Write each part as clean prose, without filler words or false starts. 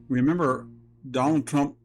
Remember, Donald Trump,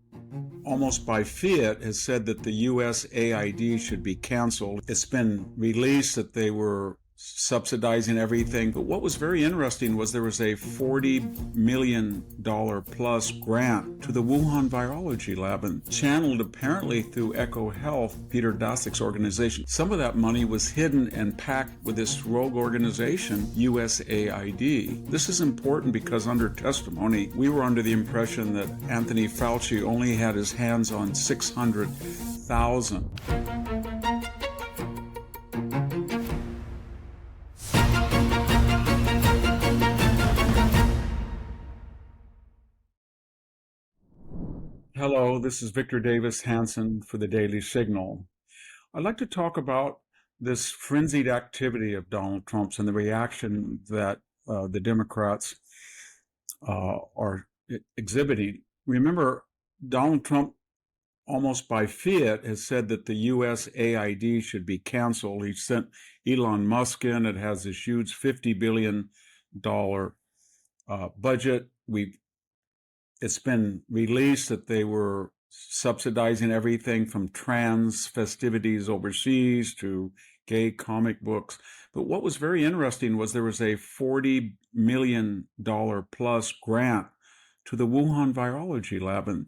almost by fiat, has said that the USAID should be canceled. It's been released that they were subsidizing everything. But what was very interesting was there was a $40 million plus grant to the Wuhan virology lab and channeled apparently through EcoHealth, Peter Daszak's organization. Some of that money was hidden and packed with this rogue organization, USAID. This is important because under testimony, we were under the impression that Anthony Fauci only had his hands on 600,000. Hello, this is Victor Davis Hanson for the Daily Signal. I'd like to talk about this frenzied activity of Donald Trump's and the reaction that the Democrats are exhibiting. Remember, Donald Trump, almost by fiat, has said that the USAID should be canceled. He sent Elon Musk in. It has this huge $50 billion budget. It's been released that they were subsidizing everything from trans festivities overseas to gay comic books. But what was very interesting was there was a $40 million plus grant to the Wuhan virology lab and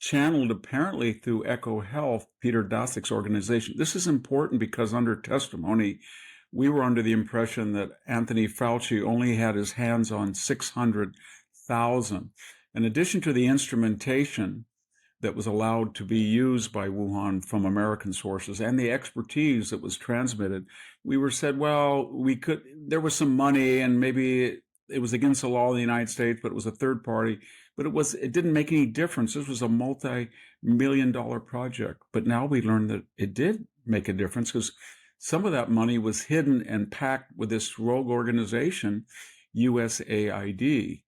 channeled apparently through EcoHealth, Peter Daszak's organization. This is important because under testimony, we were under the impression that Anthony Fauci only had his hands on 600,000. In addition to the instrumentation that was allowed to be used by Wuhan from American sources and the expertise that was transmitted, we were said, well, there was some money and maybe it was against the law in the United States, but it was a third party. But it didn't make any difference. This was a multi-million-dollar project. But now we learned that it did make a difference because some of that money was hidden and packed with this rogue organization, USAID.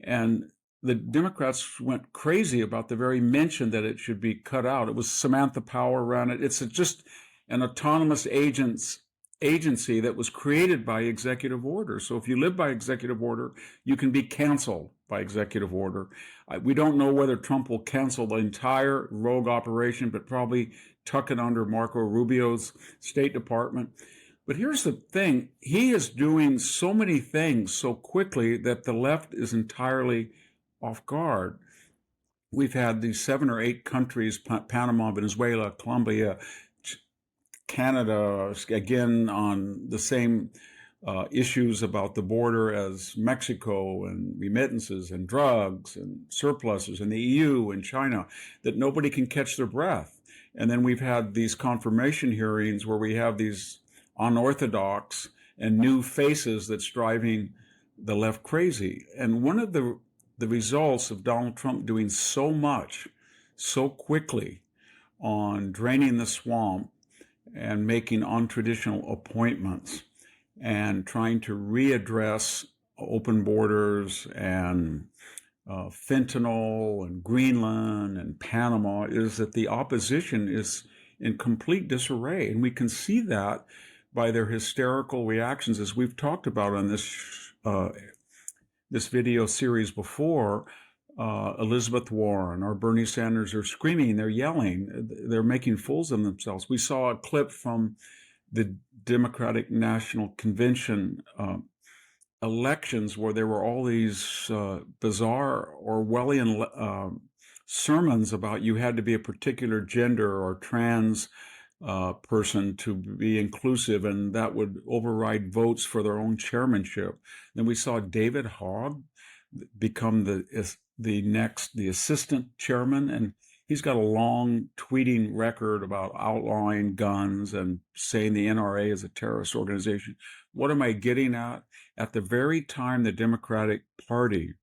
And the Democrats went crazy about the very mention that it should be cut out. It was Samantha Power ran it. It's just an autonomous agency that was created by executive order. So if you live by executive order, you can be canceled by executive order. We don't know whether Trump will cancel the entire rogue operation, but probably tuck it under Marco Rubio's State Department. But here's the thing. He is doing so many things so quickly that the left is entirely off guard. We've had these 7 or 8 countries, Panama, Venezuela, Colombia, Canada, again on the same issues about the border as Mexico and remittances and drugs and surpluses and the EU and China, that nobody can catch their breath. And then we've had these confirmation hearings where we have these unorthodox and new faces that's driving the left crazy. And one of the results of Donald Trump doing so much, so quickly on draining the swamp and making untraditional appointments and trying to readdress open borders and fentanyl and Greenland and Panama is that the opposition is in complete disarray. And we can see that by their hysterical reactions, as we've talked about on this video series before. Elizabeth Warren or Bernie Sanders are screaming, they're yelling, they're making fools of themselves. We saw a clip from the Democratic National Convention elections where there were all these bizarre Orwellian sermons about you had to be a particular gender or trans person to be inclusive, and that would override votes for their own chairmanship. Then we saw David Hogg become the assistant chairman, and he's got a long tweeting record about outlawing guns and saying the NRA is a terrorist organization. What am I getting at? At the very time the Democratic Party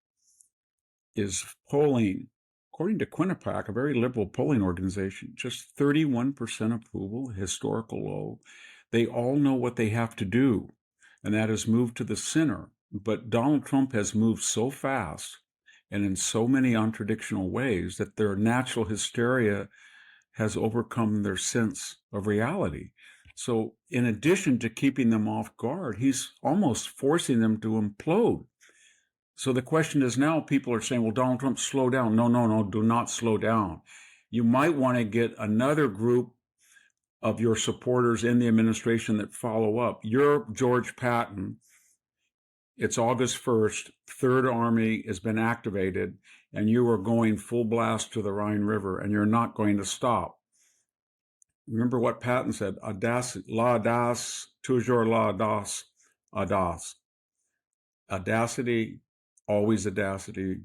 is polling, according to Quinnipiac, a very liberal polling organization, just 31% approval, historical low. They all know what they have to do, and that is move to the center. But Donald Trump has moved so fast and in so many untraditional ways that their natural hysteria has overcome their sense of reality. So in addition to keeping them off guard, he's almost forcing them to implode. So the question is now people are saying, well, Donald Trump, slow down. No, do not slow down. You might want to get another group of your supporters in the administration that follow up. You're George Patton. It's August 1st. Third Army has been activated, and you are going full blast to the Rhine River, and you're not going to stop. Remember what Patton said, Audacity, l'audace, toujours l'audace, audace. Audacity, always audacity,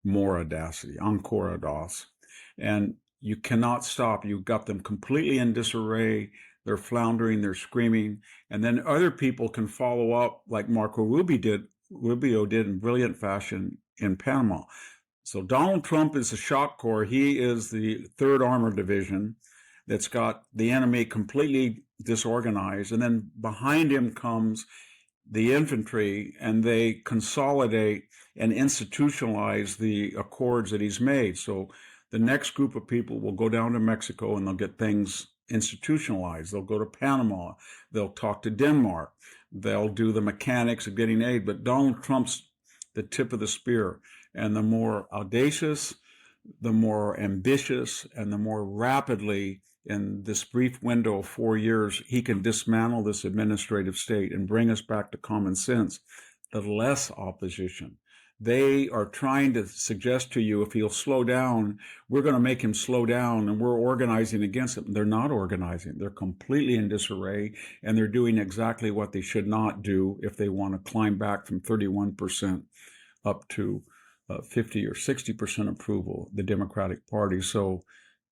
more audacity, encore audace. And you cannot stop. You've got them completely in disarray. They're floundering, they're screaming. And then other people can follow up like Marco Rubio did in brilliant fashion in Panama. So Donald Trump is a shock corps. He is the 3rd Armored Division that's got the enemy completely disorganized. And then behind him comes the infantry, and they consolidate and institutionalize the accords that he's made. So the next group of people will go down to Mexico and they'll get things institutionalized. They'll go to Panama. They'll talk to Denmark. They'll do the mechanics of getting aid. But Donald Trump's the tip of the spear. And the more audacious, the more ambitious, and the more rapidly in this brief window of 4 years, he can dismantle this administrative state and bring us back to common sense, the less opposition. They are trying to suggest to you, if he'll slow down, we're going to make him slow down, and we're organizing against him. They're not organizing. They're completely in disarray, and they're doing exactly what they should not do if they want to climb back from 31% up to 50 or 60% approval, the Democratic Party. So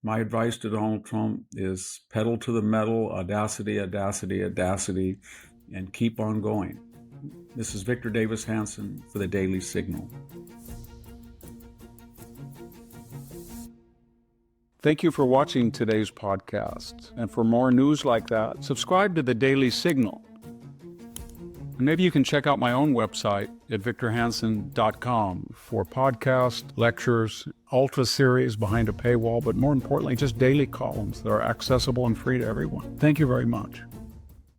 my advice to Donald Trump is pedal to the metal, audacity, audacity, audacity, and keep on going. This is Victor Davis Hanson for the Daily Signal. Thank you for watching today's podcast. And for more news like that, subscribe to the Daily Signal. And maybe you can check out my own website at victorhanson.com for podcasts, lectures, ultra series behind a paywall, but more importantly, just daily columns that are accessible and free to everyone. Thank you very much.